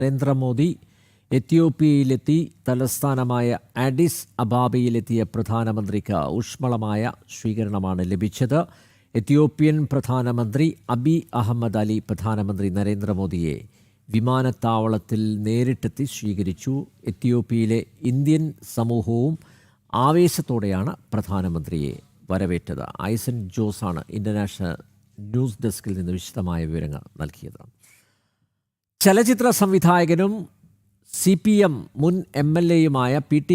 നരേന്ദ്രമോദി എത്യോപ്യയിലെത്തി. തലസ്ഥാനമായ അഡിസ് അബാബയിലെത്തിയ പ്രധാനമന്ത്രിക്ക് ഊഷ്മളമായ സ്വീകരണമാണ് ലഭിച്ചത്. എത്യോപ്യൻ പ്രധാനമന്ത്രി അബി അഹമ്മദ് അലി പ്രധാനമന്ത്രി നരേന്ദ്രമോദിയെ വിമാനത്താവളത്തിൽ നേരിട്ടെത്തി സ്വീകരിച്ചു. എത്യോപ്യയിലെ ഇന്ത്യൻ സമൂഹവും ആവേശത്തോടെയാണ് പ്രധാനമന്ത്രിയെ വരവേറ്റത്. ഐസൻ ജോസാണ് ഇന്റർനാഷണൽ ന്യൂസ് ഡെസ്കിൽ നിന്ന് വിശദമായ വിവരങ്ങൾ നൽകിയത്. ചലച്ചിത്ര സംവിധായകനും CPM മുൻ MLA-യുമായ PT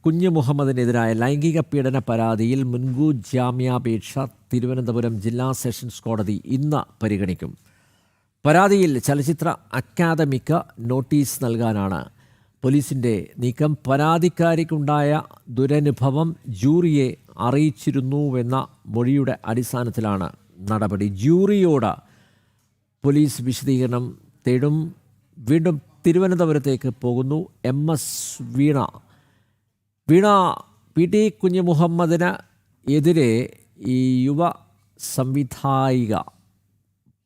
കുഞ്ഞുമുഹമ്മദിനെതിരായ ലൈംഗിക പീഡന പരാതിയിൽ മുൻകൂർ ജാമ്യാപേക്ഷ തിരുവനന്തപുരം ജില്ലാ സെഷൻസ് കോടതി ഇന്ന് പരിഗണിക്കും. പരാതിയിൽ ചലച്ചിത്ര അക്കാദമിക്ക് നോട്ടീസ് നൽകാനാണ് പോലീസിൻ്റെ നീക്കം. പരാതിക്കാരിക്കുണ്ടായ ദുരനുഭവം ജൂറിയെ അറിയിച്ചിരുന്നുവെന്ന മൊഴിയുടെ അടിസ്ഥാനത്തിലാണ് നടപടി. ജൂറിയോട് പോലീസ് വിശദീകരണം തേടും. വീണ്ടും തിരുവനന്തപുരത്തേക്ക് പോകുന്നു MS വീണ. PT കുഞ്ഞുമുഹമ്മദിന് എതിരെ ഈ യുവ സംവിധായിക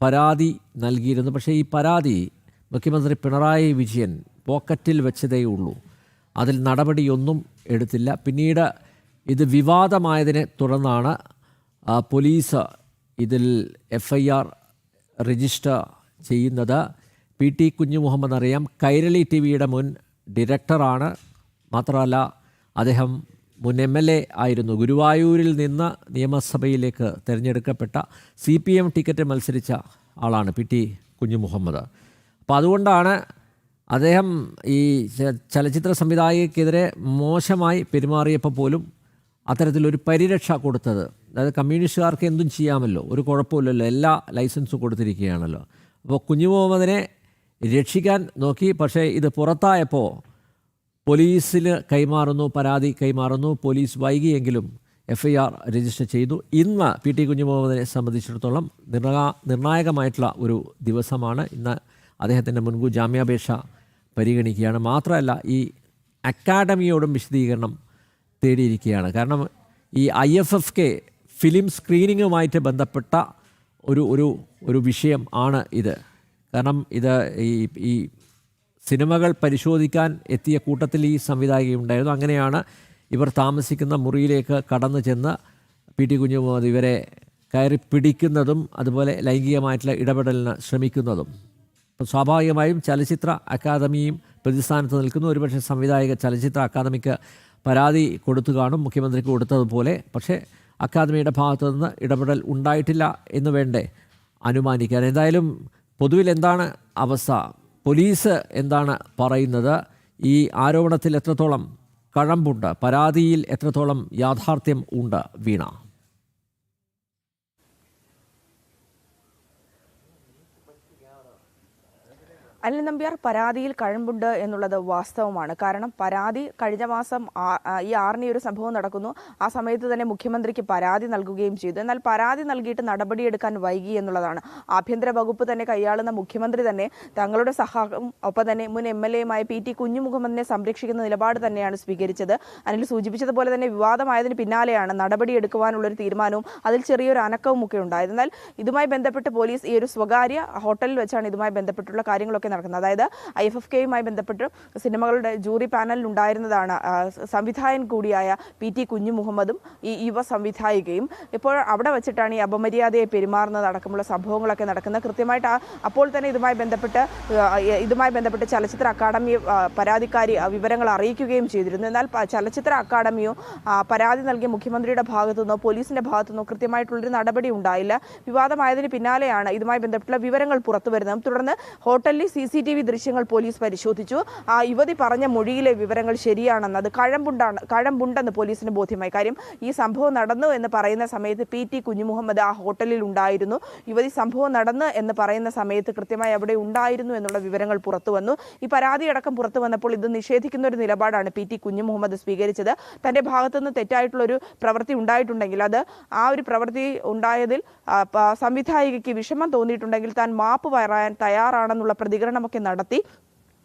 പരാതി നൽകിയിരുന്നു. പക്ഷേ ഈ പരാതി മുഖ്യമന്ത്രി പിണറായി വിജയൻ പോക്കറ്റിൽ വെച്ചതേ ഉള്ളൂ. അതിൽ നടപടിയൊന്നും എടുത്തില്ല. പിന്നീട് ഇത് വിവാദമായതിനെ തുടർന്നാണ് പോലീസ് ഇതിൽ FIR രജിസ്റ്റർ ചെയ്യുന്നത്. PT കുഞ്ഞുമുഹമ്മദ് അറിയാം, കൈരളി TV-യുടെ മുൻ ഡയറക്ടറാണ്. മാത്രമല്ല അദ്ദേഹം മുൻ MLA ആയിരുന്നു. ഗുരുവായൂരിൽ നിന്ന് നിയമസഭയിലേക്ക് തിരഞ്ഞെടുക്കപ്പെട്ട CPM ടിക്കറ്റ് മത്സരിച്ച ആളാണ് PT കുഞ്ഞുമുഹമ്മദ്. അപ്പോൾ അതുകൊണ്ടാണ് അദ്ദേഹം ഈ ചലച്ചിത്ര സംവിധായകർക്കെതിരെ മോശമായി പെരുമാറിയപ്പോൾ പോലും അത്തരത്തിലൊരു പരിരക്ഷ കൊടുത്തത്. അതായത് കമ്മ്യൂണിസ്റ്റുകാർക്ക് എന്തും ചെയ്യാമല്ലോ, ഒരു കുഴപ്പമില്ലല്ലോ, എല്ലാ ലൈസൻസും കൊടുത്തിരിക്കുകയാണല്ലോ. അപ്പോൾ കുഞ്ഞുമുഹമ്മദിനെ രക്ഷിക്കാൻ നോക്കി. പക്ഷേ ഇത് പുറത്തായപ്പോൾ പോലീസിൽ കൈമാറുന്നു, പരാതി കൈമാറുന്നു. പോലീസ് വൈകിയെങ്കിലും FIR രജിസ്റ്റർ ചെയ്തു. ഇന്ന് PT കുഞ്ഞുമുഹമ്മദിനെ സംബന്ധിച്ചിടത്തോളം നിർണായകമായിട്ടുള്ള ഒരു ദിവസമാണ്. ഇന്ന് അദ്ദേഹത്തിൻ്റെ മുൻകൂർ ജാമ്യാപേക്ഷ പരിഗണിക്കുകയാണ്. മാത്രമല്ല ഈ അക്കാഡമിയോടും വിശദീകരണം തേടിയിരിക്കുകയാണ്. കാരണം ഈ IFFK ഫിലിം സ്ക്രീനിങ്ങുമായിട്ട് ബന്ധപ്പെട്ട ഒരു വിഷയം ആണ് ഇത്. കാരണം ഇത് ഈ സിനിമകൾ പരിശോധിക്കാൻ എത്തിയ കൂട്ടത്തിൽ ഈ സംവിധായകയുണ്ടായിരുന്നു. അങ്ങനെയാണ് ഇവർ താമസിക്കുന്ന മുറിയിലേക്ക് കടന്നു ചെന്ന് PT കുഞ്ഞുമുഹമ്മദ് ഇവരെ കയറി പിടിക്കുന്നതും അതുപോലെ ലൈംഗികമായിട്ടുള്ള ഇടപെടലിന് ശ്രമിക്കുന്നതും. സ്വാഭാവികമായും ചലച്ചിത്ര അക്കാദമിയും പ്രതിസ്ഥാനത്ത് നിൽക്കുന്നു. ഒരുപക്ഷെ സംവിധായക ചലച്ചിത്ര അക്കാദമിക്ക് പരാതി കൊടുത്തു കാണും, മുഖ്യമന്ത്രിക്ക് കൊടുത്തതുപോലെ. പക്ഷേ അക്കാദമിയുടെ ഭാഗത്തു നിന്ന് ഇടപെടൽ ഉണ്ടായിട്ടില്ല എന്ന് വേണ്ടേ അനുമാനിക്കാൻ. എന്തായാലും പൊതുവിൽ എന്താണ് അവസ്ഥ, പോലീസ് എന്താണ് പറയുന്നത്, ഈ ആരോപണത്തിൽ എത്രത്തോളം കഴമ്പുണ്ട്, പരാതിയിൽ എത്രത്തോളം യാഥാർത്ഥ്യം ഉണ്ട് വീണ? അനിൽ നമ്പ്യാർ, പരാതിയിൽ കഴമ്പുണ്ട് എന്നുള്ളത് വാസ്തവമാണ്. കാരണം പരാതി കഴിഞ്ഞ മാസം ഈ 6-ന് ഒരു സംഭവം നടക്കുന്നു. ആ സമയത്ത് തന്നെ മുഖ്യമന്ത്രിക്ക് പരാതി നൽകുകയും ചെയ്തു. എന്നാൽ പരാതി നൽകിയിട്ട് നടപടിയെടുക്കാൻ വൈകി എന്നുള്ളതാണ്. ആഭ്യന്തര വകുപ്പ് തന്നെ കൈയാളുന്ന മുഖ്യമന്ത്രി തന്നെ തങ്ങളുടെ സഹായം ഒപ്പം തന്നെ മുൻ MLA-യുമായ PT കുഞ്ഞുമുഹമ്മദിനെ സംരക്ഷിക്കുന്ന നിലപാട് തന്നെയാണ് സ്വീകരിച്ചത്. അനിൽ സൂചിപ്പിച്ചതുപോലെ തന്നെ വിവാദമായതിന് പിന്നാലെയാണ് നടപടിയെടുക്കുവാനുള്ളൊരു തീരുമാനവും അതിൽ ചെറിയൊരു അനക്കവും ഒക്കെ ഉണ്ടായത്. എന്നാൽ ഇതുമായി ബന്ധപ്പെട്ട് പോലീസ് ഈ ഒരു സ്വകാര്യ ഹോട്ടലിൽ വെച്ചാണ് ഇതുമായി ബന്ധപ്പെട്ടുള്ള കാര്യങ്ങളൊക്കെ നടക്കുന്നത്. അതായത് IFFK-യുമായി ബന്ധപ്പെട്ട് സിനിമകളുടെ ജൂറി പാനലിൽ ഉണ്ടായിരുന്നതാണ് സംവിധായകൻ കൂടിയായ PT കുഞ്ഞുമുഹമ്മദും ഈ യുവ സംവിധായികയും. ഇപ്പോൾ അവിടെ വെച്ചിട്ടാണ് ഈ അപമര്യാദയെ പെരുമാറുന്നത് അടക്കമുള്ള സംഭവങ്ങളൊക്കെ നടക്കുന്നത്. കൃത്യമായിട്ട് അപ്പോൾ തന്നെ ഇതുമായി ബന്ധപ്പെട്ട് ചലച്ചിത്ര അക്കാദമി പരാതിക്കാരി വിവരങ്ങൾ അറിയിക്കുകയും ചെയ്തിരുന്നു. എന്നാൽ ചലച്ചിത്ര അക്കാദമിയോ പരാതി നൽകിയ മുഖ്യമന്ത്രിയുടെ ഭാഗത്തുനിന്നോ പോലീസിന്റെ ഭാഗത്തുനിന്നോ കൃത്യമായിട്ടുള്ളൊരു നടപടി ഉണ്ടായില്ല. വിവാദമായതിന് പിന്നാലെയാണ് ഇതുമായി ബന്ധപ്പെട്ടുള്ള വിവരങ്ങൾ പുറത്തു വരുന്നത്. തുടർന്ന് ഹോട്ടലിൽ CCTV ദൃശ്യങ്ങൾ പോലീസ് പരിശോധിച്ചു. യുവതി പറഞ്ഞ മൊഴിയിലെ വിവരങ്ങൾ ശരിയാണെന്ന്, അത് കഴമ്പുണ്ടെന്ന് പോലീസിന് ബോധ്യമായി. കാര്യം ഈ സംഭവം നടന്നു എന്ന് പറയുന്ന സമയത്ത് PT കുഞ്ഞുമുഹമ്മദ് ആ ഹോട്ടലിൽ ഉണ്ടായിരുന്നു. യുവതി സംഭവം നടന്നു എന്ന് പറയുന്ന സമയത്ത് കൃത്യമായി അവിടെ ഉണ്ടായിരുന്നു എന്നുള്ള വിവരങ്ങൾ പുറത്തു വന്നു. ഈ പരാതിയടക്കം പുറത്തു വന്നപ്പോൾ ഇത് നിഷേധിക്കുന്ന ഒരു നിലപാടാണ് PT കുഞ്ഞുമുഹമ്മദ് സ്വീകരിച്ചത്. തൻ്റെ ഭാഗത്തുനിന്ന് തെറ്റായിട്ടുള്ളൊരു പ്രവൃത്തി ഉണ്ടായിട്ടുണ്ടെങ്കിൽ അത് ആ ഒരു പ്രവൃത്തി ഉണ്ടായതിൽ സംവിധായികയ്ക്ക് വിഷമം തോന്നിയിട്ടുണ്ടെങ്കിൽ താൻ മാപ്പ് പറയാൻ തയ്യാറാണെന്നുള്ള പ്രതികരണമൊക്കെ നടത്തി.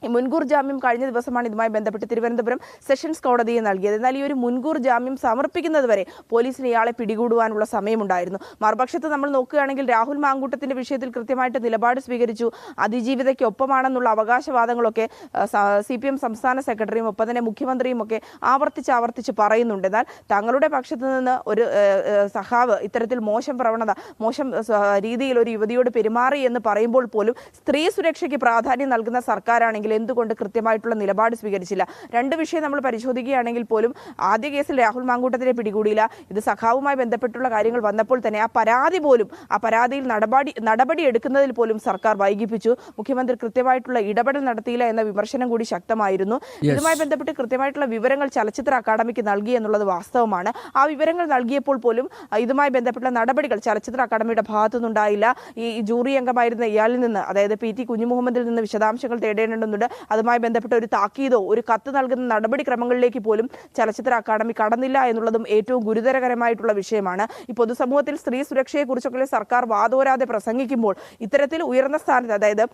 ഈ മുൻകൂർ ജാമ്യം കഴിഞ്ഞ ദിവസമാണ് ഇതുമായി ബന്ധപ്പെട്ട് തിരുവനന്തപുരം സെഷൻസ് കോടതിയെ നൽകിയത്. എന്നാൽ ഈ ഒരു മുൻകൂർ ജാമ്യം സമർപ്പിക്കുന്നത് വരെ പോലീസിന് ഇയാളെ പിടികൂടുവാനുള്ള സമയമുണ്ടായിരുന്നു. മറുപക്ഷത്ത് നമ്മൾ നോക്കുകയാണെങ്കിൽ രാഹുൽ മാങ്കൂട്ടത്തിന്റെ വിഷയത്തിൽ കൃത്യമായിട്ട് നിലപാട് സ്വീകരിച്ചു. അതിജീവിതയ്ക്കൊപ്പമാണെന്നുള്ള അവകാശവാദങ്ങളൊക്കെ CPM സംസ്ഥാന സെക്രട്ടറിയും ഒപ്പം തന്നെ മുഖ്യമന്ത്രിയും ഒക്കെ ആവർത്തിച്ച് പറയുന്നുണ്ട്. എന്നാൽ തങ്ങളുടെ പക്ഷത്തു നിന്ന് ഒരു സഖാവ് ഇത്തരത്തിൽ മോശം പ്രവണത, മോശം രീതിയിൽ ഒരു യുവതിയോട് പെരുമാറി എന്ന് പറയുമ്പോൾ പോലും സ്ത്രീ സുരക്ഷയ്ക്ക് പ്രാധാന്യം നൽകുന്ന സർക്കാരാണെങ്കിൽ എന്തുകൊണ്ട് കൃത്യമായിട്ടുള്ള നിലപാട് സ്വീകരിച്ചില്ല? രണ്ട് വിഷയം നമ്മൾ പരിശോധിക്കുകയാണെങ്കിൽ പോലും ആദ്യ കേസിൽ രാഹുൽ മാങ്കൂട്ടത്തിനെ പിടികൂടിയില്ല. ഇത് സഖാവുമായി ബന്ധപ്പെട്ടുള്ള കാര്യങ്ങൾ വന്നപ്പോൾ തന്നെ ആ പരാതിയിൽ നടപടി എടുക്കുന്നതിൽ പോലും സർക്കാർ വൈകിപ്പിച്ചു. മുഖ്യമന്ത്രി കൃത്യമായിട്ടുള്ള ഇടപെടൽ നടത്തിയില്ല എന്ന വിമർശനം കൂടി ശക്തമായിരുന്നു. ഇതുമായി ബന്ധപ്പെട്ട് കൃത്യമായിട്ടുള്ള വിവരങ്ങൾ ചലച്ചിത്ര അക്കാദമിക്ക് നൽകി എന്നുള്ളത് വാസ്തവമാണ്. ആ വിവരങ്ങൾ നൽകിയപ്പോൾ പോലും ഇതുമായി ബന്ധപ്പെട്ട നടപടികൾ ചലച്ചിത്ര അക്കാദമിയുടെ ഭാഗത്തുനിന്നുണ്ടായില്ല. ഈ ജൂറി അംഗമായിരുന്ന ഇയാളിൽ നിന്ന്, അതായത് PT കുഞ്ഞുമുഹമ്മദിൽ നിന്ന് വിശദാംശങ്ങൾ തേടേണ്ടതുണ്ട്. അതുമായി ബന്ധപ്പെട്ട ഒരു താക്കീതോ ഒരു കത്ത് നൽകുന്ന നടപടിക്രമങ്ങളിലേക്ക് പോലും ചലച്ചിത്ര അക്കാദമി കടന്നില്ല എന്നുള്ളതും ഏറ്റവും ഗുരുതരകരമായിട്ടുള്ള വിഷയമാണ്. ഈ പൊതുസമൂഹത്തിൽ സ്ത്രീ സുരക്ഷയെക്കുറിച്ചൊക്കെ സർക്കാർ വാതോരാതെ പ്രസംഗിക്കുമ്പോൾ ഇത്തരത്തിൽ ഉയർന്ന സ്ഥാനത്ത്, അതായത്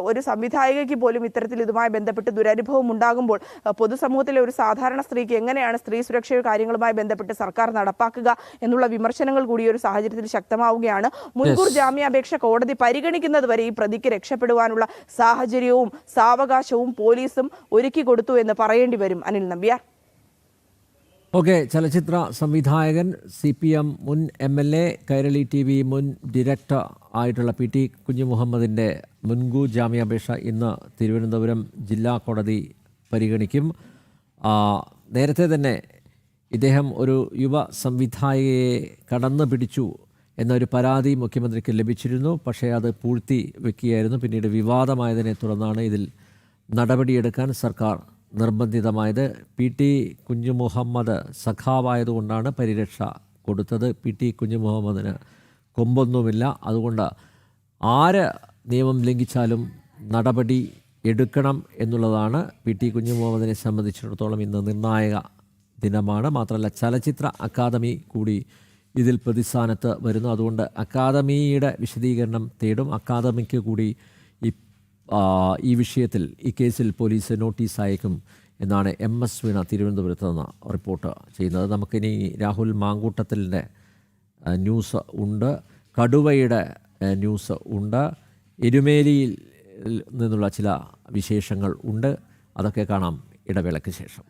ഒരു സംവിധായകയ്ക്ക് പോലും ഇത്തരത്തിൽ ഇതുമായി ബന്ധപ്പെട്ട് ദുരനുഭവം ഉണ്ടാകുമ്പോൾ പൊതുസമൂഹത്തിലെ ഒരു സാധാരണ സ്ത്രീക്ക് എങ്ങനെയാണ് സ്ത്രീ സുരക്ഷ കാര്യങ്ങളുമായി ബന്ധപ്പെട്ട് സർക്കാർ നടപ്പാക്കുക എന്നുള്ള വിമർശനങ്ങൾ കൂടി ഒരു സാഹചര്യത്തിൽ ശക്തമാവുകയാണ്. മുൻകൂർ ജാമ്യാപേക്ഷ കോടതി പരിഗണിക്കുന്നത് വരെ ഈ പ്രതിക്ക് രക്ഷപ്പെടുവാനുള്ള സാഹചര്യവും സാവകാശവും പോലീസും ഒരുക്കി കൊടുത്തു എന്ന് പറയേണ്ടി വരും. അനിൽ നമ്പ്യാർ. ഓക്കെ, ചലച്ചിത്ര സംവിധായകൻ, CPM മുൻ MLA, കൈരളി TV മുൻ ഡയറക്ടർ ആയിട്ടുള്ള PT കുഞ്ഞുമുഹമ്മദിൻ്റെ മുൻകൂർ ജാമ്യാപേക്ഷ ഇന്ന് തിരുവനന്തപുരം ജില്ലാ കോടതി പരിഗണിക്കും. നേരത്തെ തന്നെ ഇദ്ദേഹം ഒരു യുവ സംവിധായകയെ കടന്നു പിടിച്ചു എന്നൊരു പരാതി മുഖ്യമന്ത്രിക്ക് ലഭിച്ചിരുന്നു. പക്ഷേ അത് പൂഴ്ത്തി വെക്കുകയായിരുന്നു. പിന്നീട് വിവാദമായതിനെ തുടർന്നാണ് ഇതിൽ നടപടിയെടുക്കാൻ സർക്കാർ നിർബന്ധിതമായത്. PT കുഞ്ഞുമുഹമ്മദ് സഖാവായതുകൊണ്ടാണ് പരിരക്ഷ കൊടുത്തത്. PT കുഞ്ഞുമുഹമ്മദിന് കൊമ്പൊന്നുമില്ല. അതുകൊണ്ട് ആര് നിയമം ലംഘിച്ചാലും നടപടി എടുക്കണം എന്നുള്ളതാണ് PT കുഞ്ഞുമുഹമ്മദിനെ സംബന്ധിച്ചിടത്തോളം ഇന്ന് നിർണായക ദിനമാണ്. മാത്രമല്ല ചലച്ചിത്ര അക്കാദമി കൂടി ഇതിൽ പ്രതിസ്ഥാനത്ത് വരുന്നു. അതുകൊണ്ട് അക്കാദമിയുടെ വിശദീകരണം തേടും. അക്കാദമിക്ക് കൂടി ഈ വിഷയത്തിൽ, ഈ കേസിൽ പോലീസ് നോട്ടീസ് അയക്കും എന്നാണ് MS വീണ തിരുവനന്തപുരത്ത് നിന്ന് റിപ്പോർട്ട് ചെയ്യുന്നത്. നമുക്കിനി രാഹുൽ മാങ്കൂട്ടത്തിൻ്റെ ന്യൂസ് ഉണ്ട്, കടുവയുടെ ന്യൂസ് ഉണ്ട്, എരുമേലിയിൽ നിന്നുള്ള ചില വിശേഷങ്ങൾ ഉണ്ട്. അതൊക്കെ കാണാം ഇടവേളയ്ക്ക് ശേഷം.